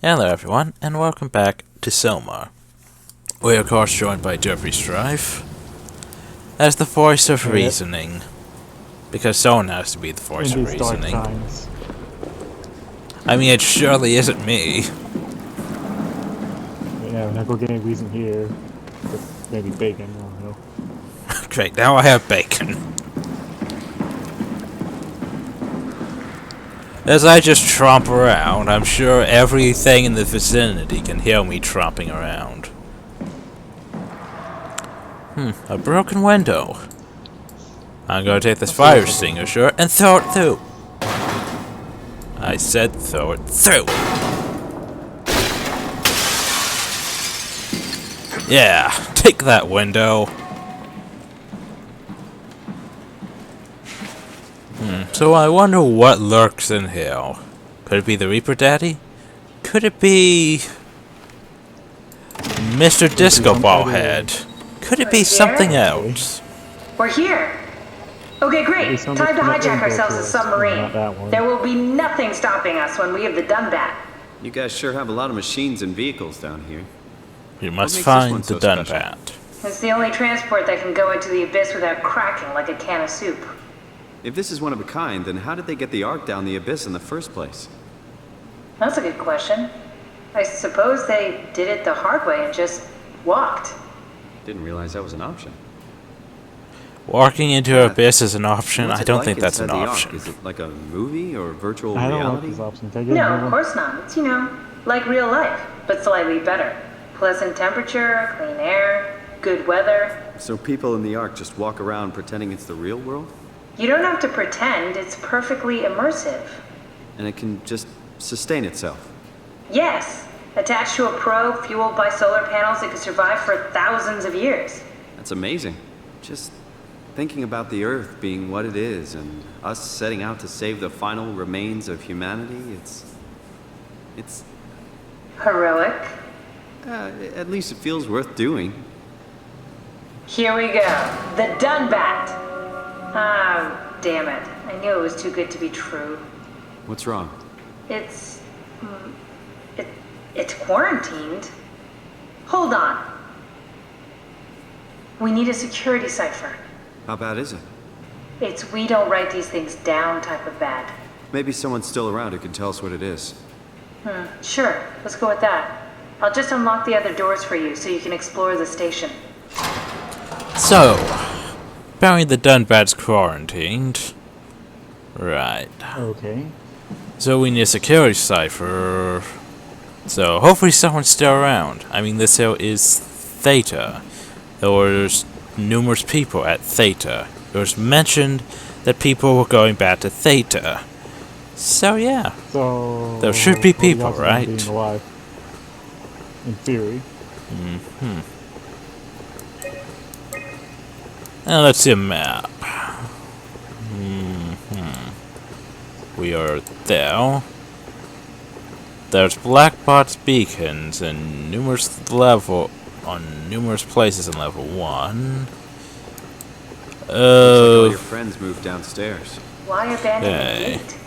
Hello everyone, and welcome back to SOMA. We are of course joined by Jeffrey Strife as the voice of reasoning. Because someone has to be the voice of reasoning. I mean, it surely isn't me. Yeah, we're not gonna get any reason here. Just maybe bacon, I don't know. Great, now I have bacon. As I just tromp around, I'm sure everything in the vicinity can hear me tromping around. A broken window. I'm gonna take this fire extinguisher and throw it through. I said throw it through. Yeah, take that window. So I wonder what lurks in here. Could it be the Reaper Daddy? Could it be Mr. Disco Ballhead? Could it be something else? We're here! Okay, great. Time to hijack ourselves a submarine. There will be nothing stopping us when we have the Dunbat. You guys sure have a lot of machines and vehicles down here. You must find the Dunbat. It's the only transport that can go into the abyss without cracking like a can of soup. If this is one of a kind, then how did they get the Ark down the abyss in the first place? That's a good question. I suppose they did it the hard way and just walked. Didn't realize that was an option. Walking into an abyss is an option? I don't think that's an option. Is it like a movie or virtual reality? I don't reality? like this option. No, of course not. It's, like real life, but slightly better. Pleasant temperature, clean air, good weather. So people in the Ark just walk around pretending it's the real world? You don't have to pretend, it's perfectly immersive. And it can just sustain itself? Yes. Attached to a probe fueled by solar panels, it could survive for thousands of years. That's amazing. Just thinking about the Earth being what it is and us setting out to save the final remains of humanity, it's... heroic? At least it feels worth doing. Here we go. The Dunbat! Oh, damn it. I knew it was too good to be true. What's wrong? It's quarantined. Hold on. We need a security cipher. How bad is it? It's we don't write these things down type of bad. Maybe someone's still around who can tell us what it is. Sure. Let's go with that. I'll just unlock the other doors for you so you can explore the station. So, apparently the Dunbat's quarantined. Right. Okay. So we need a security cipher. So hopefully someone's still around. I mean, this hill is Theta. There's numerous people at Theta. It was mentioned that people were going back to Theta. So yeah. So there should be people, right? Being alive. In theory. Now let's see a map. We are there. There's black box beacons in numerous places in level 1. Looks like all your friends moved downstairs. Why abandon the gate?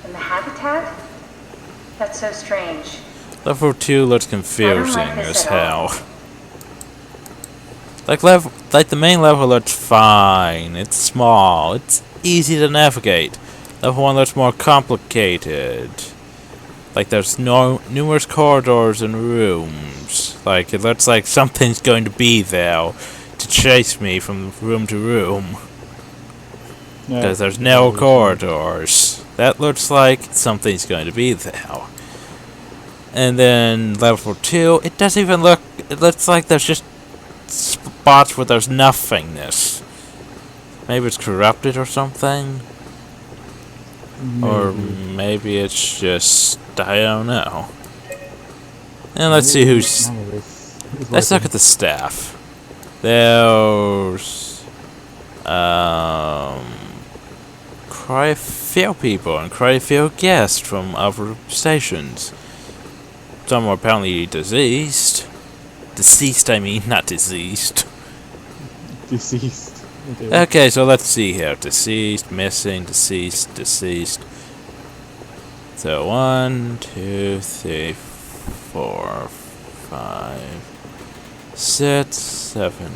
And the habitat? That's so strange. Level 2 looks confusing as hell. Like the main level looks fine. It's small. It's easy to navigate. Level 1 looks more complicated. Like there's numerous corridors and rooms. Like it looks like something's going to be there to chase me from room to room. Because there's narrow corridors. That looks like something's going to be there. And then level 2, it doesn't even look... It looks like there's just spots where there's nothingness. Maybe it's corrupted or something? Or maybe it's just... I don't know. And let's see who's... Let's look at the staff. There's... quite a few people and quite a few guests from other stations. Some are apparently deceased. Deceased, I mean, not diseased. Deceased. Okay, so let's see here. Deceased, missing, deceased, deceased. So 1, 2, 3, 4, 5, 6, 7,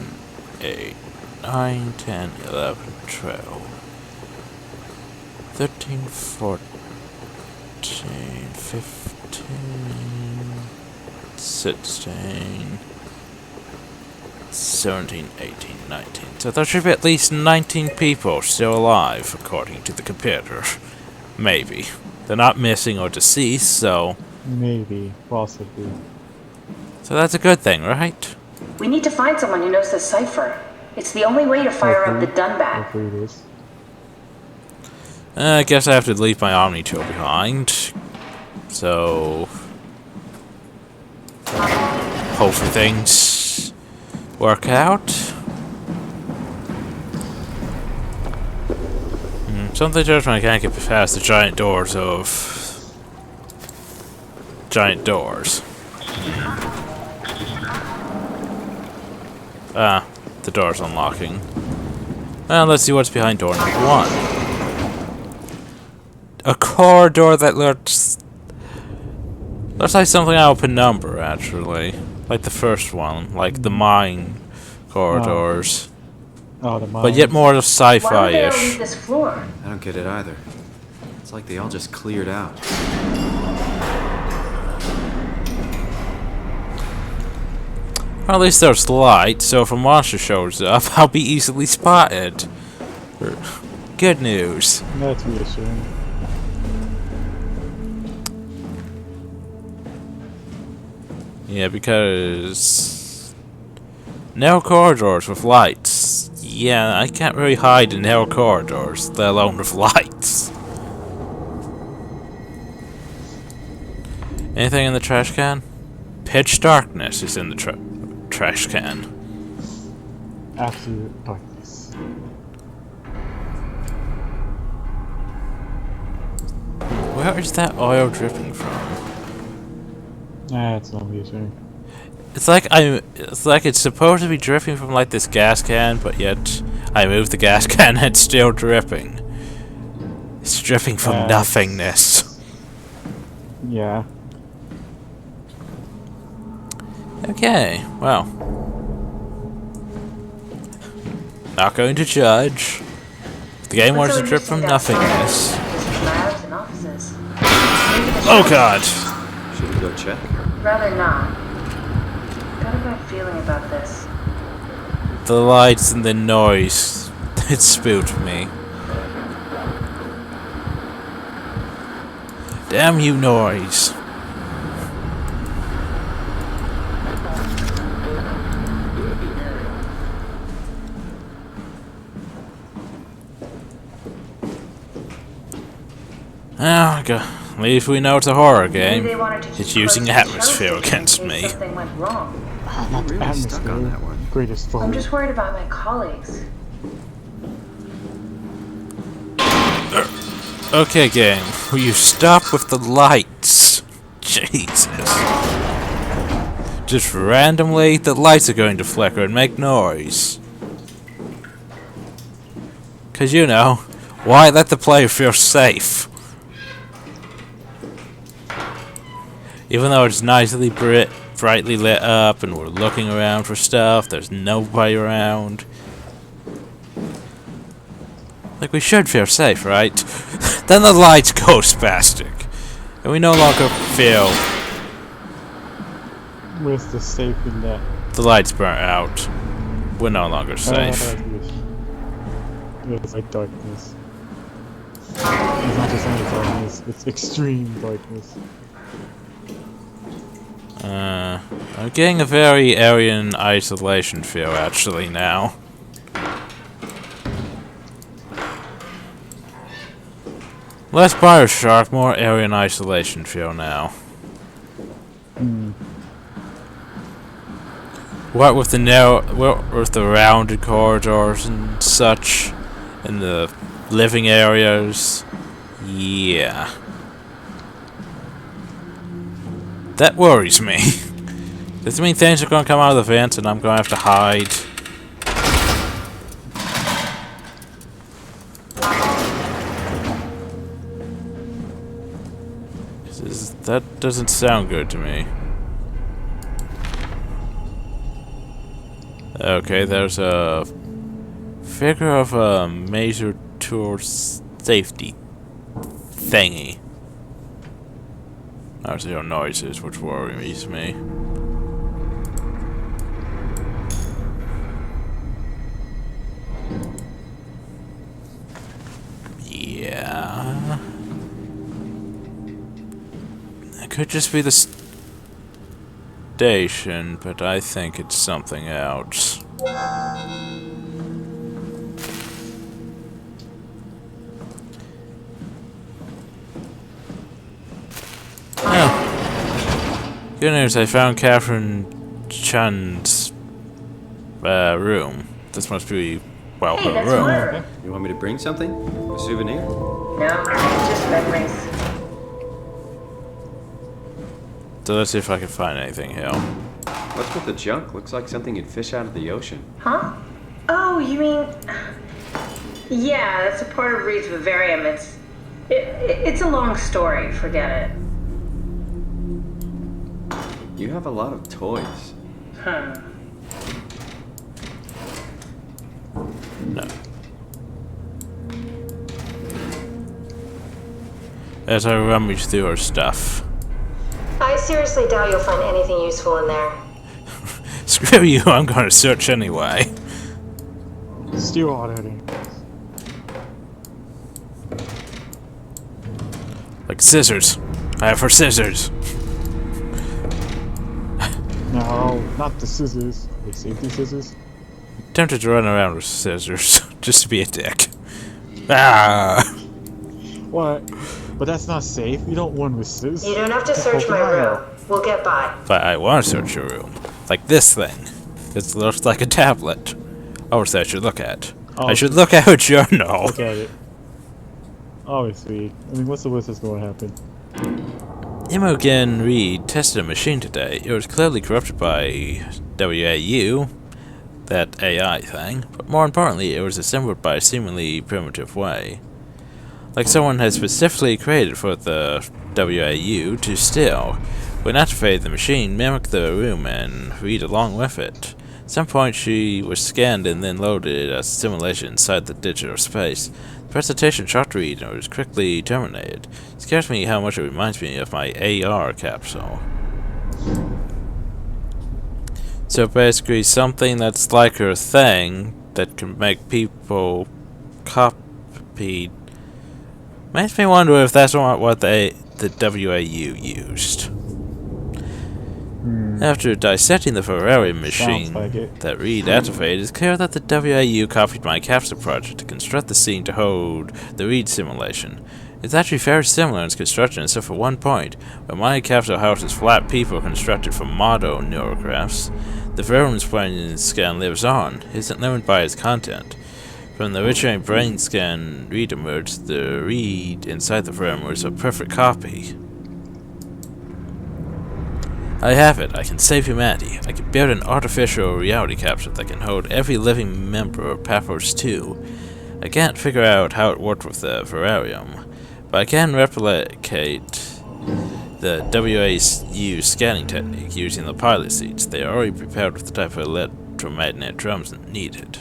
8, 9, 10, 11, 12, 13, 14, 15, 16, 17, 18, 19. So there should be at least 19 people still alive, according to the computer. Maybe. They're not missing or deceased, so... Maybe. Possibly. So that's a good thing, right? We need to find someone who knows the cipher. It's the only way to fire up the Dunbat. Hopefully it is. I guess I have to leave my Omni tool behind. So... hopefully things work out. Something tells me I can't get past the giant doors of... giant doors. Ah, the door's unlocking. Well, let's see what's behind door number 1. A corridor that looks like something out of Penumbra, actually. Like the first one, like the mine corridors. Oh, the mine. But yet more Why would they all sci-fi-ish. leave this floor? I don't get it either. It's like they all just cleared out. Well, at least there's light, so if a monster shows up, I'll be easily spotted. Good news. That's reassuring. Yeah, because... narrow corridors with lights. Yeah, I can't really hide in narrow corridors, let alone with lights. Anything in the trash can? Pitch darkness is in the trash can. Absolute darkness. Where is that oil dripping from? That's not reassuring. It's like it's supposed to be dripping from like this gas can, but yet I moved the gas can and it's still dripping. It's dripping from nothingness. Yeah. Okay, well. Not going to judge. The game wants to drip from nothingness. Labs and offices. Oh god! Should we go check? Rather not. Got a bad feeling about this. The lights and the noise. It spooked me. Damn you, noise. Oh, God. At least we know it's a horror game. It's using atmosphere against me. Something went wrong. Not Really stuck on that one. Greatest foe. I'm just worried about my colleagues. Okay, game. Will you stop with the lights? Jesus. Just randomly, the lights are going to flicker and make noise. 'Cause you know, why let the player feel safe? Even though it's nicely brightly lit up and we're looking around for stuff, there's nobody around. Like, we should feel safe, right? Then the lights go spastic. And we no longer feel Where's the safe in that? the lights burnt out. We're no longer safe. It's like darkness. It's not just any darkness, it's extreme darkness. I'm getting a very Aryan isolation feel actually now. Less Bioshock, more Aryan isolation feel now. What with the rounded corridors and such, in the living areas, yeah. That worries me. Does it mean things are going to come out of the vents and I'm going to have to hide? That doesn't sound good to me. Okay, there's a figure of a major tour safety thingy. There's no noises, which worries me. Yeah. It could just be the station, but I think it's something else. Oh. Good news, I found Catherine Chan's room. This must be, well, Hey, her that's room. her. You want me to bring something? A souvenir? No, just memories. So let's see if I can find anything here. What's with the junk? Looks like something you'd fish out of the ocean. Huh? Oh, you mean... Yeah, that's a part of Reed's vivarium. It's a long story. Forget it. You have a lot of toys. Huh. No. As I rummage through her stuff. I seriously doubt you'll find anything useful in there. Screw you, I'm gonna search anyway. Steal hot heading. Like scissors. I have her scissors. No, not the scissors. They safety scissors. Tempted to run around with scissors, just to be a dick. Ah! What? But that's not safe. You don't run with scissors. You don't have to search my room. We'll get by. But I want to search your room. Like this thing. It looks like a tablet. Oh, so I should look at. Oh, I should look at her journal. Look at it. Oh, it's sweet. I mean, what's the worst that's going to happen? Imogen Reed tested a machine today. It was clearly corrupted by WAU, that AI thing, but more importantly, it was assembled by a seemingly primitive way. Like someone had specifically created for the WAU to steal. When activated, the machine mimicked the room and Reed along with it. At some point, she was scanned and then loaded as a simulation inside the digital space. The presentation shocked Reed and was quickly terminated. It scares me how much it reminds me of my AR capsule. So basically, something that's like her thing that can make people copy. Makes me wonder if that's not what the WAU used. After dissecting the Ferrari machine that Reed activated, it's clear that the WAU copied my capsule project to construct the scene to hold the Reed simulation. It's actually very similar in its construction, except for one point, where my capsule houses flat people constructed from model neurographs. The Veron's brain scan lives on, isn't limited by its content. From the original brain scan Reed emerged, the Reed inside the Veron was a perfect copy. I have it. I can save humanity. I can build an artificial reality capsule that can hold every living member of Pathos 2. I can't figure out how it worked with the Verarium, but I can replicate the WAU scanning technique using the pilot seats. They are already prepared with the type of electromagnetic drums needed.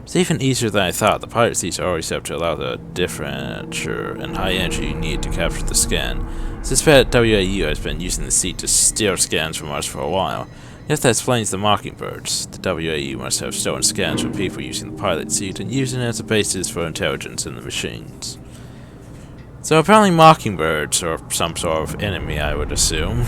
It's even easier than I thought. The pilot seats are already set up to allow the differential and high energy you need to capture the scan. I suspect WAU has been using the seat to steal scans from us for a while. If that explains the Mockingbirds, the WAU must have stolen scans from people using the pilot seat and using it as a basis for intelligence in the machines. So apparently Mockingbirds are some sort of enemy, I would assume.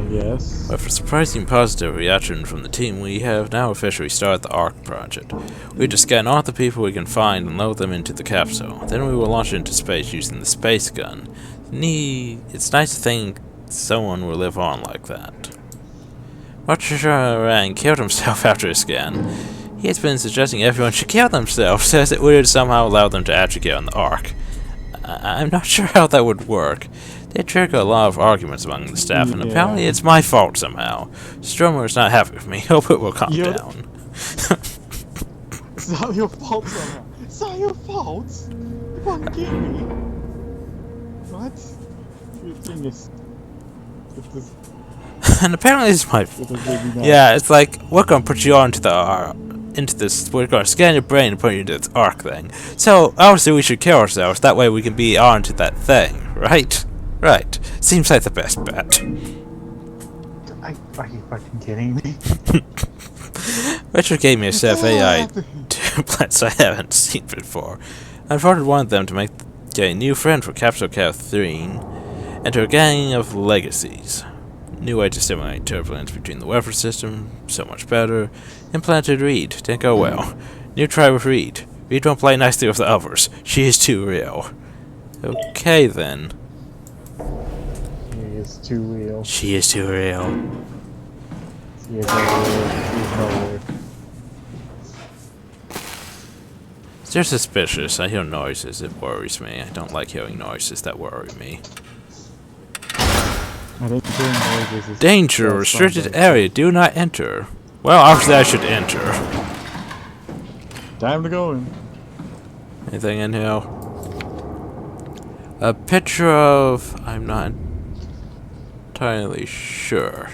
Yes. With a surprising positive reaction from the team, we have now officially started the ARC project. We just scan all the people we can find and load them into the capsule. Then we will launch into space using the space gun. It's nice to think someone will live on like that. Rang killed himself after a scan. He has been suggesting everyone should kill themselves, says it would somehow allow them to actually get on the ARC. I'm not sure how that would work. They trigger a lot of arguments among the staff, and apparently it's my fault somehow. Stromer is not happy with me. Hope it will calm down. It's not your fault somehow. It's not your fault. You fucking kidding me. What? You're genius. This And apparently this might... is maybe not. Yeah, it's like, we're gonna put you onto the... into this... We're gonna scan your brain and put you into this arc thing. So, obviously we should kill ourselves, that way we can be onto that thing, right? Right. Seems like the best bet. Are you fucking kidding me? Richard gave me a set of AI happening? templates I haven't seen before. I forwarded one of them to make a new friend for Capsule Catherine and her gang of legacies. New way to simulate turbulence between the weapon system, so much better. Implanted Reed, didn't go well. New try with Reed. Reed don't play nicely with the others. She is too real. Okay then. He is too real. She is too real. He is nowhere. He is nowhere. They're suspicious. I hear noises. It worries me. I don't like hearing noises that worry me. I think hearing noises is Danger! so Restricted something. area. Do not enter. Well, obviously I should enter. Time to go in. Anything in here? A picture of... I'm not entirely sure.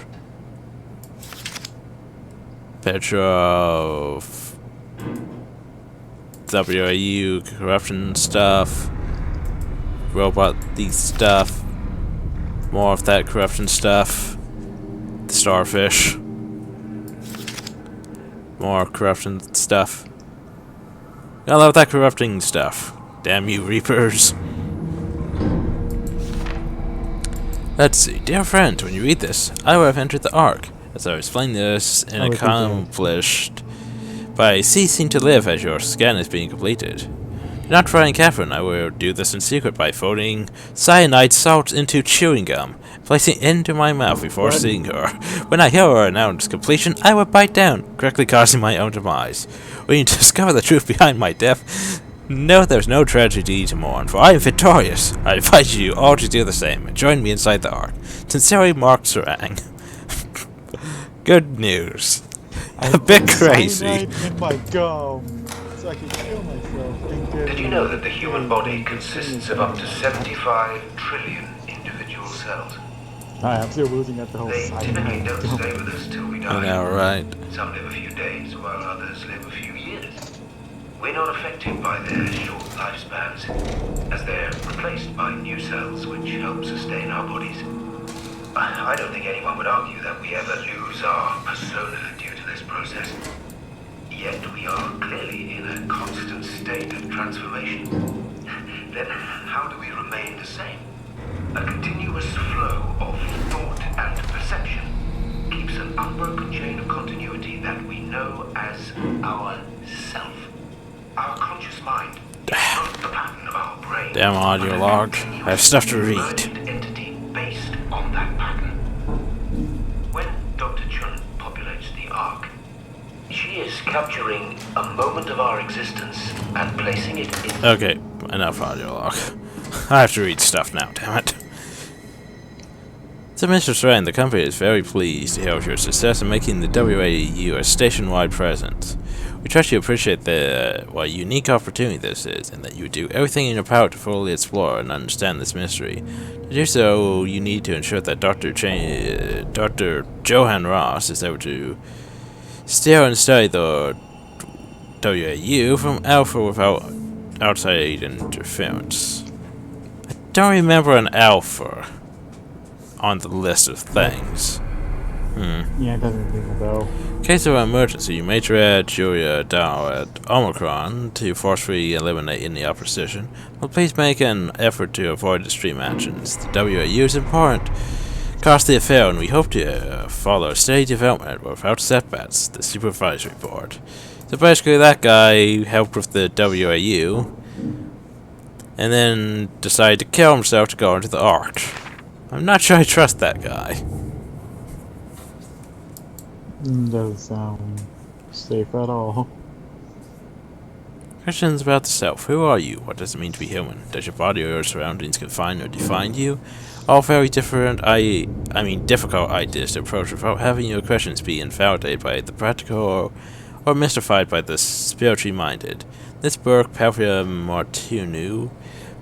Picture of... WAU corruption stuff. Robot these stuff. More of that corruption stuff. The starfish. More corruption stuff. I love that corrupting stuff. Damn you, Reapers. Let's see. Dear friend, when you read this, I would have entered the Ark, as I was playing this and Oh, accomplished by ceasing to live as your scan is being completed. Not trying Catherine, I will do this in secret by folding cyanide salt into chewing gum, placing it into my mouth before seeing her. When I hear her announce completion, I will bite down, correctly causing my own demise. When you discover the truth behind my death, know there's no tragedy to mourn, for I am victorious. I invite you all to do the same, and join me inside the Ark. Sincerely, Mark Serang. Good news. A bit crazy. Cyanide in my gum, so I can kill myself. And get Did you know that the human body consists of up to 75 trillion individual cells? I'm still losing at the whole They typically cyanide don't gum. stay with us till we I die. know, right? Some live a few days, while others live a few years. We're not affected by their short lifespans, as they're replaced by new cells which help sustain our bodies. I don't think anyone would argue that we ever lose our persona due to this process. Yet we are clearly in a constant state of transformation. Then how do we remain the same? A continuous flow of thought and perception keeps an unbroken chain of continuity that we know as our self. Our conscious mind is not the pattern of our brain. Damn audio but a log. I have stuff to read. emergent entity based on that pattern. When Dr. Chun populates the Ark, she is capturing a moment of our existence and placing it in... Okay, enough audio log. I have to read stuff now, damn it. So, Mr. Strand, the company is very pleased to hear of your success in making the WAU a station-wide presence. We trust you appreciate what a unique opportunity this is, and that you do everything in your power to fully explore and understand this mystery. To do so, you need to ensure that Dr. Johan Ross is able to steer and study the WAU from Alpha without outside interference. I don't remember an Alpha on the list of things. Yeah, it doesn't ring a bell. In case of an emergency, you may drag Julia down at Omicron to forcefully eliminate any opposition, but please make an effort to avoid extreme actions. The WAU is important, costly affair, and we hope to follow steady development without setbacks, the supervisory board. So basically that guy helped with the WAU, and then decided to kill himself to go into the Ark. I'm not sure I trust that guy. Doesn't sound safe at all. Questions about the self. Who are you? What does it mean to be human? Does your body or your surroundings confine or define you? All very different, difficult ideas to approach without having your questions be invalidated by the practical or mystified by the spiritually minded. This book, Palpia Martinu,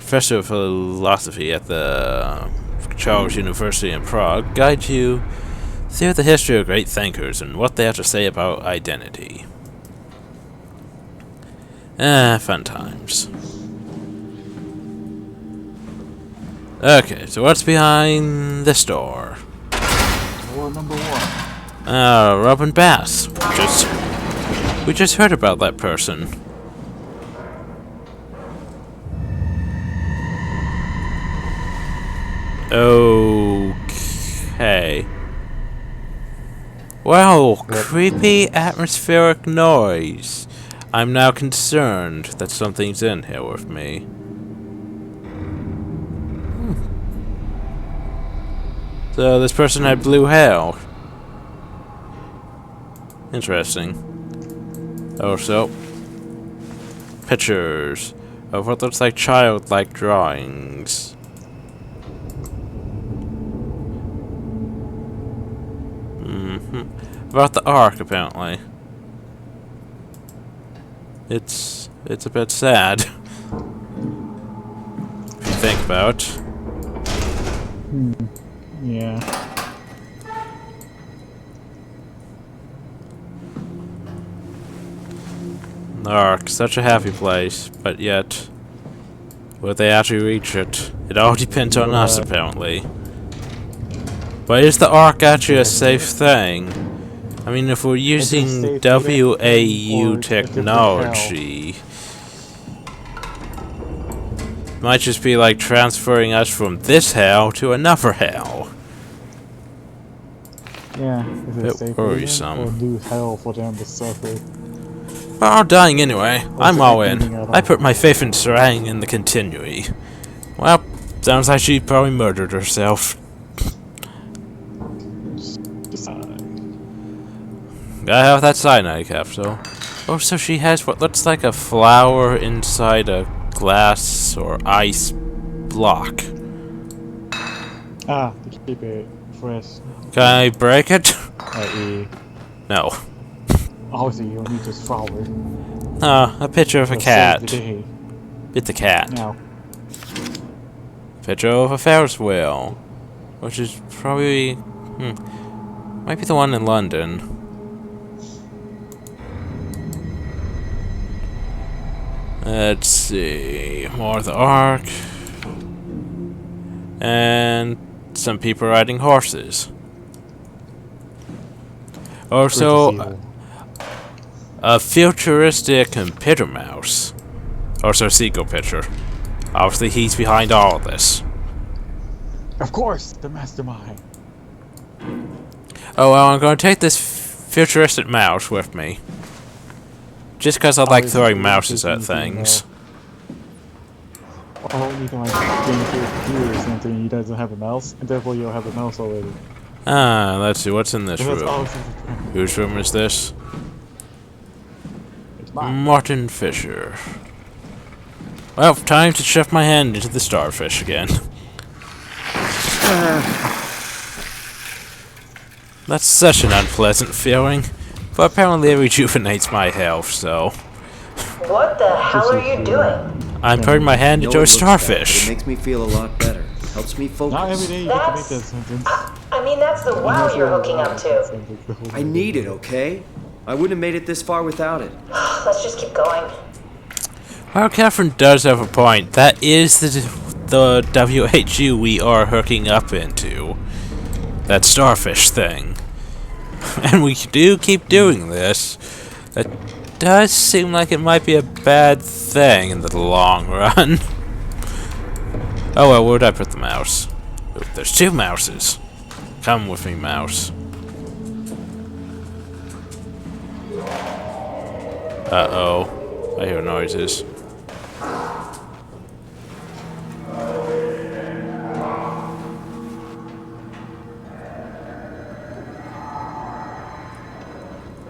professor of philosophy at the Charles University in Prague, guide you through the history of great thinkers and what they have to say about identity. Fun times. Okay, so what's behind this door? Door number 1. Robin Bass. We just heard about that person. Okay. Wow, creepy atmospheric noise. I'm now concerned that something's in here with me. So this person had blue hair. Interesting. Also, pictures of what looks like childlike drawings. About the Ark, apparently. It's a bit sad. If you think about. Yeah. The Ark, such a happy place, but yet, will they actually reach it? It all depends on us, apparently. But is the Ark actually a safe thing? I mean, if we're using WAU technology, it might just be like transferring us from this hell to another hell. Yeah, is it safe worrisome. or do hell for them to suffer? But I'm dying anyway. I'm all in. anything at all. I put my faith in Sarang in the Continuity. Well, sounds like she probably murdered herself. Gotta have that cyanide capsule. Oh, so she has what looks like a flower inside a glass or ice block. To keep it fresh. Can I break it? I.e. No. Obviously, you don't need this flower. A picture of a To cat. save the day. It's a cat. Now, Picture of a Ferris wheel. Which is probably... might be the one in London. Let's see. More of the Ark. And some people riding horses. Also, a futuristic computer mouse. Also, a sequel picture. Obviously, he's behind all of this. of course, the mastermind. Oh, well, I'm going to take this futuristic mouse with me. Just because I like throwing mouses at things. Oh, you can like game to a computer or something. He doesn't have a mouse, and therefore you'll have a mouse already. Let's see, what's in this And that's room? always the trend. Whose room is this? It's mine. Martin Fisher. Well, time to shove my hand into the starfish again. That's such an unpleasant feeling, but apparently it rejuvenates my health, so... What the hell are you doing? I'm putting my hand No, into it a looks bad, but starfish. It makes me feel a lot better. Helps me focus. Not every day you get to make that That's- sentence. I mean, that's the wow you're hooking up to. I need it, okay? I wouldn't have made it this far without it. Let's just keep going. Well, Catherine does have a point. That is the WHU we are hooking up into. That starfish thing. And we do keep doing this. That does seem like it might be a bad thing in the long run. Oh well, where'd I put the mouse? Oh, there's two mouses. Come with me, mouse. Uh-oh. I hear noises.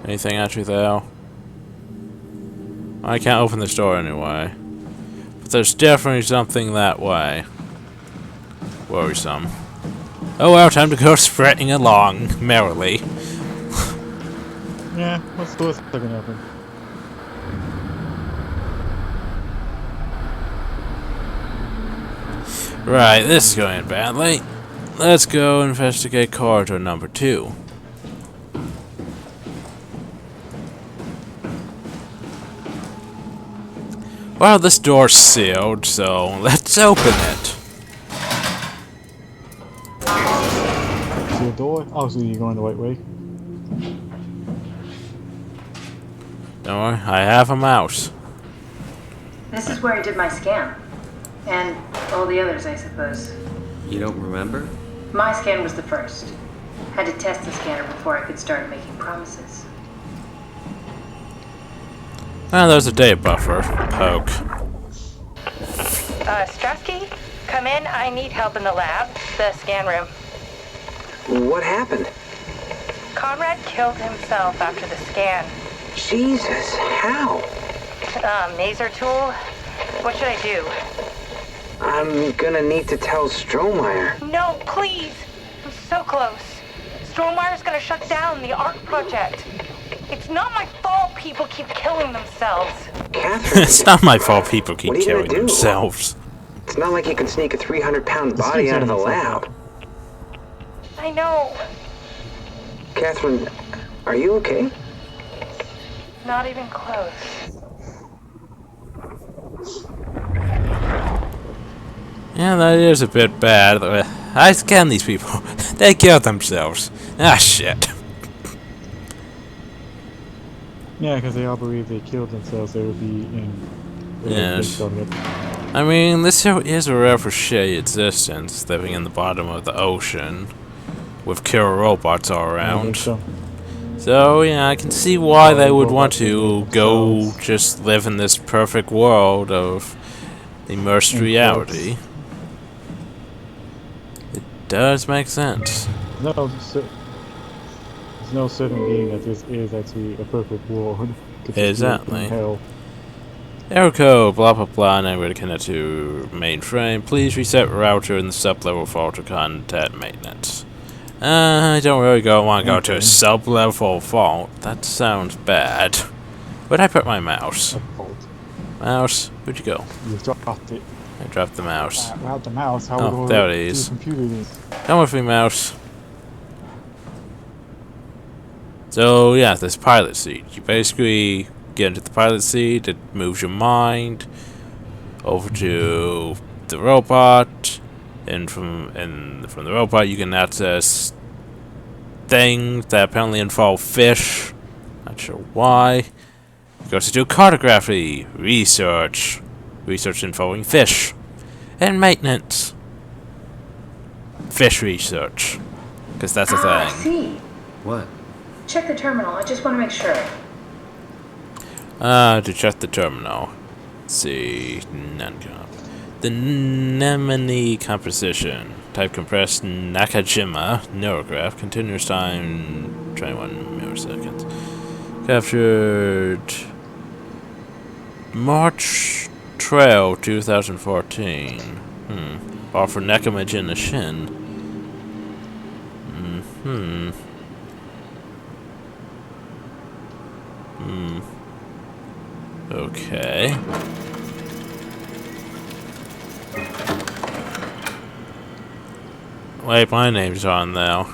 Anything actually there? I can't open this door anyway. But there's definitely something that way. Worrisome. Oh well, time to go spreading along merrily. Yeah, what's the worst that can happen? Right, this is going badly. Let's go investigate corridor number 2. Well, this door's sealed, so let's open it. See a door? Oh, so you're going the right way? Don't worry, I have a mouse. This is where I did my scan. And all the others, I suppose. You don't remember? My scan was the first. Had to test the scanner before I could start making promises. Ah, there's a data buffer. Poke. Strasky, come in. I need help in the lab, the scan room. What happened? Conrad killed himself after the scan. Jesus, how? Maser tool? What should I do? I'm gonna need to tell Strohmeyer. No, please! I'm so close. Strohmeyer's gonna shut down the ARC project. It's not my fault people keep killing themselves. Catherine, It's not my fault people keep What are you gonna killing do? themselves. it's not like you can sneak a 300-pound body out of the lab. I know. Catherine, are you okay? Not even close. Yeah, that is a bit bad. I scanned these people. They killed themselves. Ah, shit. Yeah, because they all believe they killed themselves, they would be in... Yes. I mean, this is a rare for shitty existence, living in the bottom of the ocean, with killer robots all around. So, yeah, I can see why they would want to go just live in this perfect world of immersed reality. It does make sense. There's no certain being that this is actually a perfect world. Exactly. Hell. Error code, blah blah blah, unable to connect to mainframe. Please reset router in the sub-level fault to contact maintenance. I don't really want to go to a sub-level fault. That sounds bad. Where'd I put my mouse? A fault. Mouse, where'd you go? You dropped it. I dropped the mouse. Without the mouse, how Oh, would there it do is. the computer this? Come with me, mouse. So, yeah, this pilot seat. You basically get into the pilot seat, it moves your mind over to the robot, and from the robot you can access things that apparently involve fish. Not sure why. You go to do cartography, research involving fish, and maintenance. Fish research, because that's a I thing. see. What? Check the terminal. I just want to make sure. To check the terminal. Let's see, non-comp. The Nemini composition. Type compressed Nakajima neurograph. Continuous time 21 milliseconds. Captured March 12, 2014. All for Nekamage in the shin. Okay. Wait, my name's on now.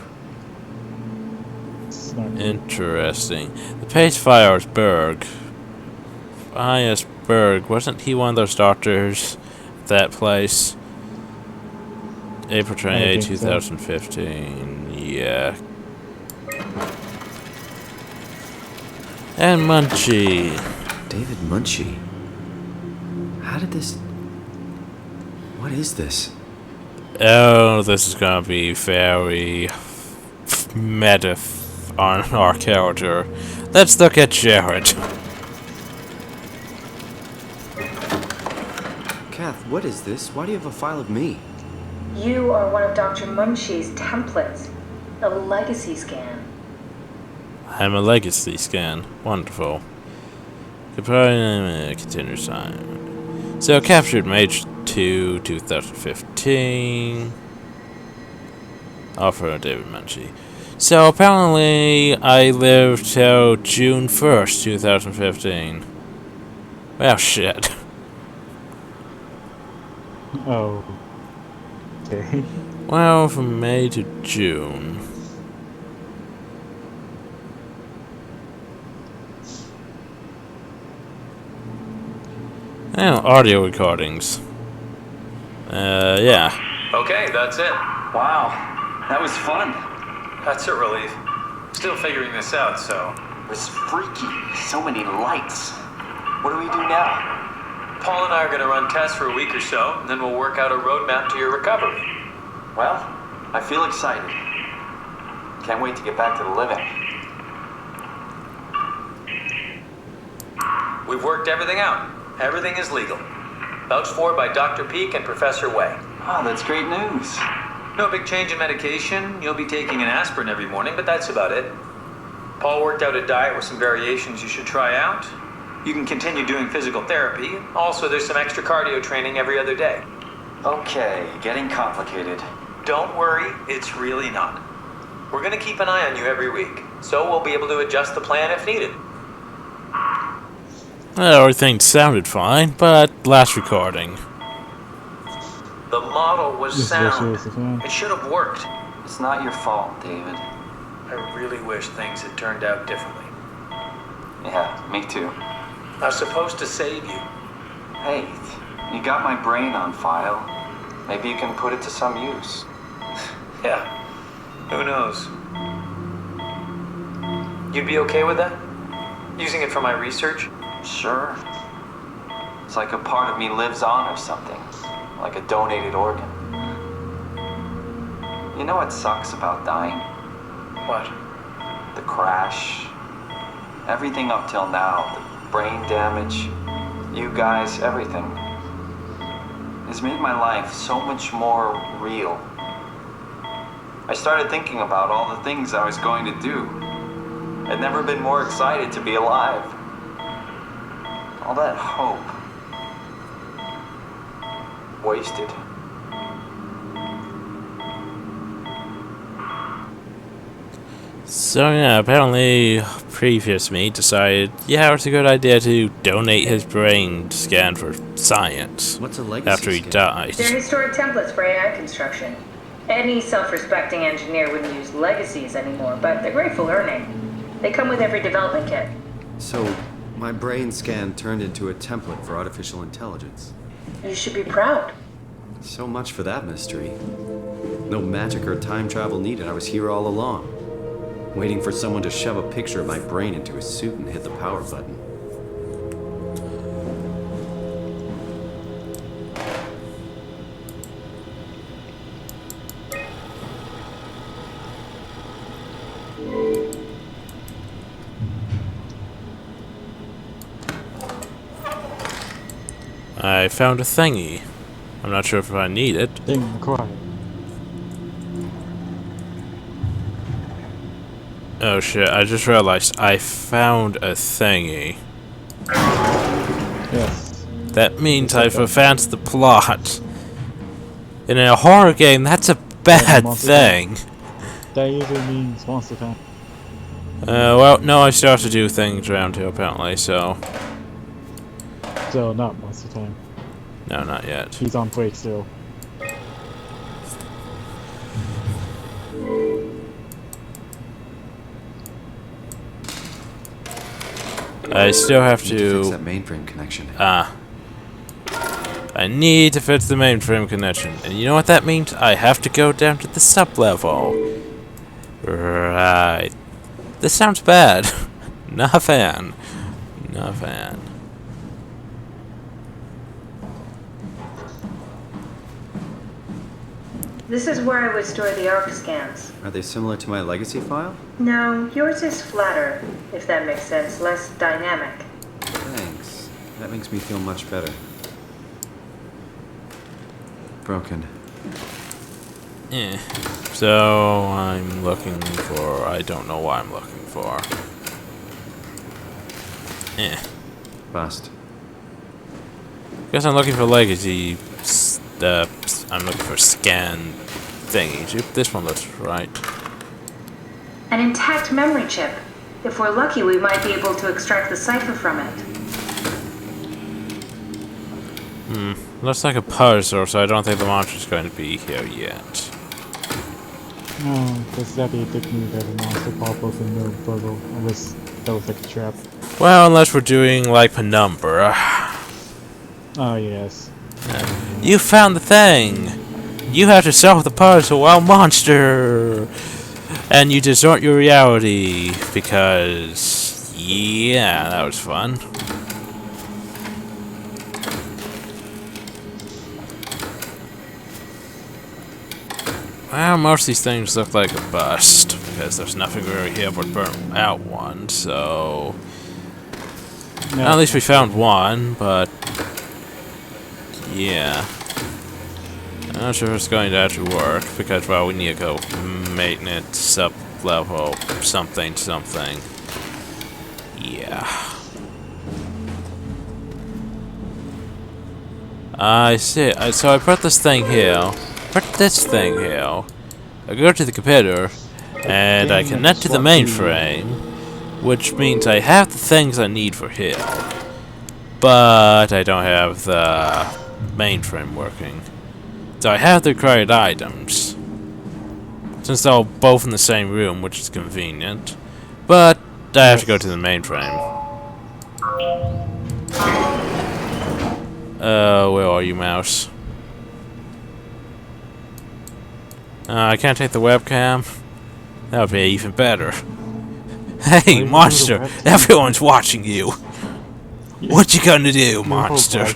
It's not Interesting. The page fires Berg. Ah, yes, Berg. Wasn't he one of those doctors at that place? April 28, think so. 2015. Yeah. And Munchie. David Munchie. How did this... What is this? Oh, this is gonna be very meta on our character. Let's look at Jared. Kath, what is this? Why do you have a file of me? You are one of Dr. Munchie's templates. A legacy scan. I'm a legacy scan. Wonderful. Continuous time. So, captured Mage 2, 2015. Offer David Munchie. So, apparently, I lived till June 1st, 2015. Well, shit. Oh. Okay. Well, from May to June. And audio recordings. Yeah. Okay, that's it. Wow, that was fun. That's a relief. Still figuring this out, so... It was freaky. So many lights. What do we do now? Paul and I are going to run tests for a week or so, and then we'll work out a roadmap to your recovery. Well, I feel excited. Can't wait to get back to the living. We've worked everything out. Everything is legal. Vouched for by Dr. Peak and Professor Way. Oh, that's great news. No big change in medication. You'll be taking an aspirin every morning, but that's about it. Paul worked out a diet with some variations you should try out. You can continue doing physical therapy. Also, there's some extra cardio training every other day. Okay, getting complicated. Don't worry, it's really not. We're going to keep an eye on you every week, so we'll be able to adjust the plan if needed. Well, everything sounded fine, but last recording. The model was This sound. is fun. It should have worked. It's not your fault, David. I really wish things had turned out differently. Yeah, me too. I was supposed to save you. Hey, you got my brain on file. Maybe you can put it to some use. Yeah, who knows? You'd be okay with that? Using it for my research? Sure. It's like a part of me lives on or something. Like a donated organ. You know what sucks about dying? What? The crash. Everything up till now. The brain damage. You guys, everything. It's made my life so much more real. I started thinking about all the things I was going to do. I'd never been more excited to be alive. All that hope. Wasted. So yeah, apparently previous me decided, yeah, it's a good idea to donate his brain scan for science. What's a legacy after he scan? died. They're historic templates for AI construction. Any self-respecting engineer wouldn't use legacies anymore, but they're great for learning. They come with every development kit. So, my brain scan turned into a template for artificial intelligence. You should be proud. So much for that mystery. No magic or time travel needed. I was here all along, waiting for someone to shove a picture of my brain into a suit and hit the power button. I found a thingy. I'm not sure if I need it. Thing required. Oh shit, I just realized I found a thingy. Yes. That means I've advanced the plot. In a horror game, that's a bad thing. That usually means monster time. Well, no, I still have to do things around here apparently, so... So, not monster time. No, not yet. He's on break still. I still have Need to fix to... that mainframe connection. I need to fix the mainframe connection. And you know what that means? I have to go down to the sub-level. Right. This sounds bad. Not a fan. Not a fan. This is where I would store the ARC scans. Are they similar to my legacy file? No, yours is flatter, if that makes sense, less dynamic. Thanks. That makes me feel much better. Broken. Eh. So, I'm looking for... I don't know what I'm looking for. Eh. Bust. Guess I'm looking for legacy... I'm looking for scan thingies. Oop, this one looks right. An intact memory chip. If we're lucky, we might be able to extract the cipher from it. Looks like a puzzle, so I don't think the monster's going to be here yet. No, because that'd be a dick move to have a monster pop up in the puzzle, unless that was like a trap. Well, unless we're doing like Penumbra. Oh, yes. You found the thing! You have to solve the puzzle while monster! And you distort your reality, because... yeah, that was fun. Well, most of these things look like a bust, because there's nothing really here but burnt out one, so... No. At least we found one, but... yeah. I'm not sure if it's going to actually work, because, well, we need to go maintenance, sub-level, something. Yeah. I see. So I put this thing here. Put this thing here. I go to the computer, and I connect to the mainframe, which means I have the things I need for here. But I don't have the mainframe working. So I have the required items. Since they're all both in the same room, which is convenient. But I have to go to the mainframe. Where are you, mouse? I can't take the webcam. That would be even better. Hey, monster! Everyone's watching you! What you gonna do, monster?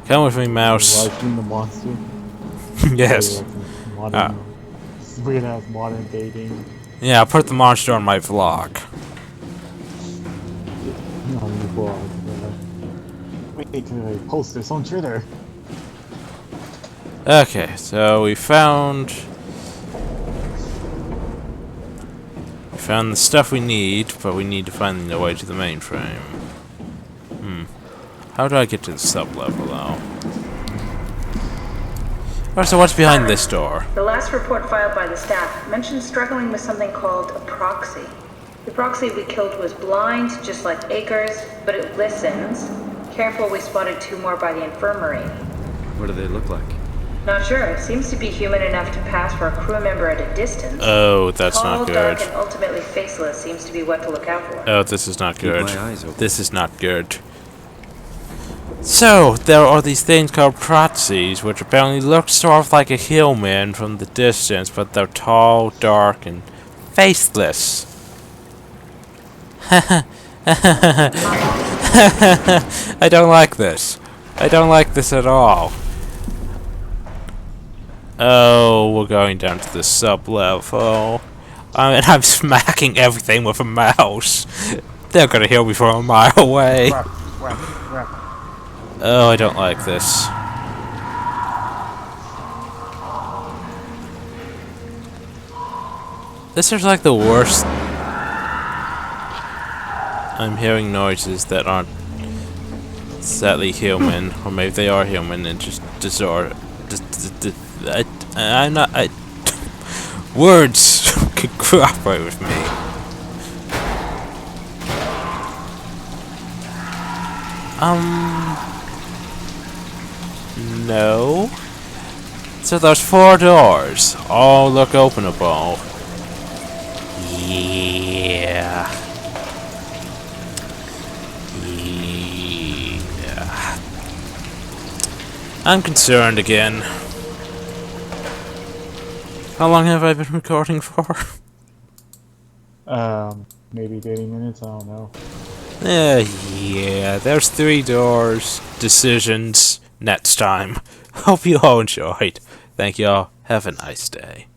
Come with me, mouse. Watching the monster. Yes. Weird ass modern dating. Yeah, I'll put the monster on my vlog. No, you vlog. Wait till I post this on Twitter. Okay, so we found the stuff we need, but we need to find the way to the mainframe. How do I get to the sub-level, though? Alright, so what's behind this door? The last report filed by the staff mentioned struggling with something called a proxy. The proxy we killed was blind, just like Akers, but it listens. Careful, we spotted 2 more by the infirmary. What do they look like? Not sure. It seems to be human enough to pass for a crew member at a distance. Oh, that's Tall, not good. dark, and ultimately faceless seems to be what to look out for. Oh, this is not good. Keep my eyes open. This is not good. So, there are these things called proxies, which apparently look sort of like a human from the distance, but they're tall, dark, and faceless. I don't like this. I don't like this at all. Oh, we're going down to the sub-level. I mean, I'm smacking everything with a mouse. They're gonna hear me from a mile away. Oh, I don't like this. This is like the worst. I'm hearing noises that aren't sadly human, or maybe they are human and just distort. I'm not. Words can cooperate with me. No. So there's 4 doors. All look openable. Yeah. I'm concerned again. How long have I been recording for? Maybe 30 minutes, I don't know. Yeah, there's 3 doors. Decisions. Next time. Hope you all enjoyed. Thank you all. Have a nice day.